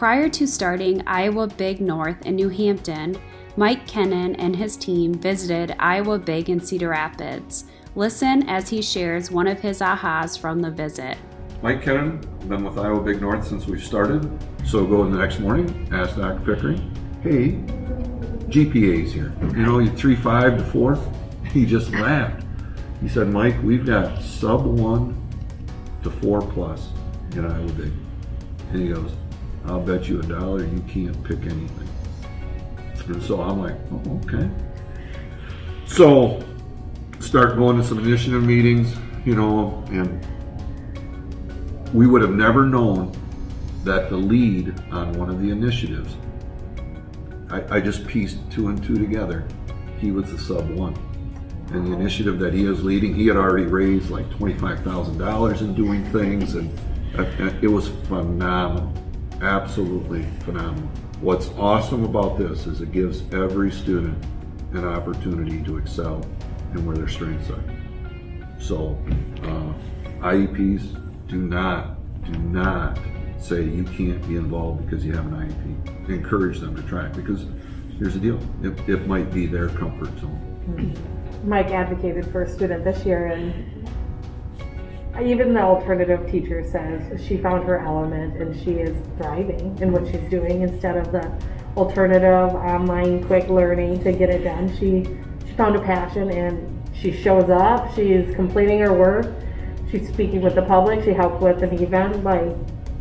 Prior to starting Iowa Big North in New Hampton, Mike Kennan and his team visited Iowa Big in Cedar Rapids. Listen as he shares one of his ahas from the visit. Mike Kennan, been with Iowa Big North since we started. So go the next morning, ask Dr. Pickering, hey, GPA's here. You know, you 3.5 to 4. He just laughed. He said, Mike, we've got sub 1 to 4 plus in Iowa Big. And he goes, I'll bet you $1 you can't pick anything. And so I'm like, oh, okay. So start going to some initiative meetings, you know, and we would have never known that the lead on one of the initiatives, I just pieced 2 and 2 together. He was the sub 1. And the initiative that he is leading, he had already raised like $25,000 in doing things, and it was phenomenal, absolutely phenomenal. What's awesome about this is it gives every student an opportunity to excel in where their strengths are. So IEPs do not say you can't be involved because you have an IEP. Encourage them to try it, because here's the deal, it might be their comfort zone. Mike advocated for a student this year, and even the alternative teacher says she found her element and she is thriving in what she's doing instead of the alternative online quick learning to get it done. She found a passion and she shows up, she's completing her work, she's speaking with the public, she helped with an event,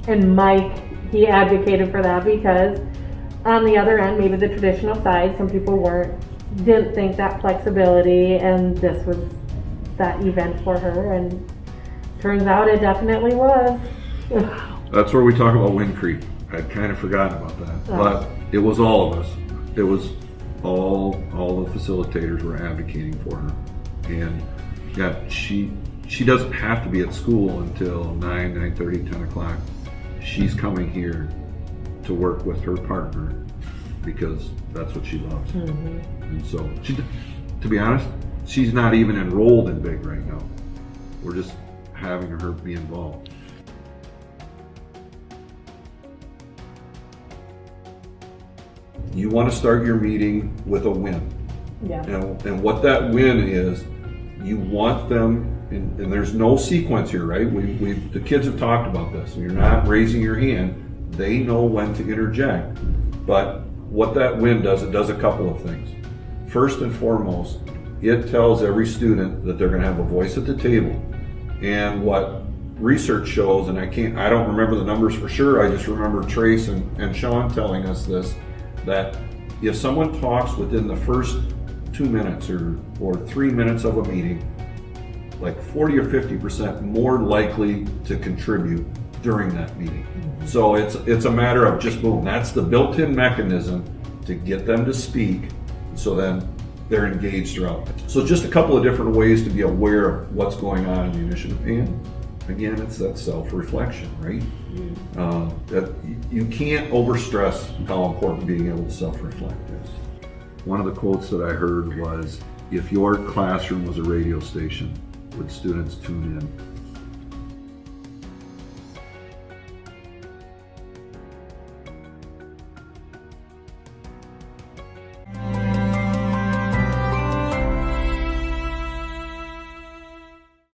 and Mike, he advocated for that because on the other end, maybe the traditional side, some people didn't think that flexibility, and this was that event for her, and turns out it definitely was. That's where we talk about wind creep. I'd kind of forgotten about that, but it was all of us. It was all the facilitators were advocating for her, and yeah, she doesn't have to be at school until 9:30, 10 o'clock. She's coming here to work with her partner because that's what she loves. Mm-hmm. And so, to be honest, she's not even enrolled in Big right now. We're just having her be involved. You want to start your meeting with a win. Yeah. And what that win is, you want them, and there's no sequence here, right? The kids have talked about this. You're not raising your hand. They know when to interject. But what that win does, it does a couple of things. First and foremost, it tells every student that they're going to have a voice at the table. And what research shows, and I don't remember the numbers for sure, I just remember Trace and Sean telling us this, that if someone talks within the first 2 minutes or 3 minutes of a meeting, like 40 or 50% more likely to contribute during that meeting. Mm-hmm. So it's a matter of just boom, that's the built-in mechanism to get them to speak, so then they're engaged throughout. So just a couple of different ways to be aware of what's going on in the initiative. And again, it's that self-reflection, right? Mm-hmm. That you can't overstress how important being able to self-reflect is. One of the quotes that I heard was, if your classroom was a radio station, would students tune in?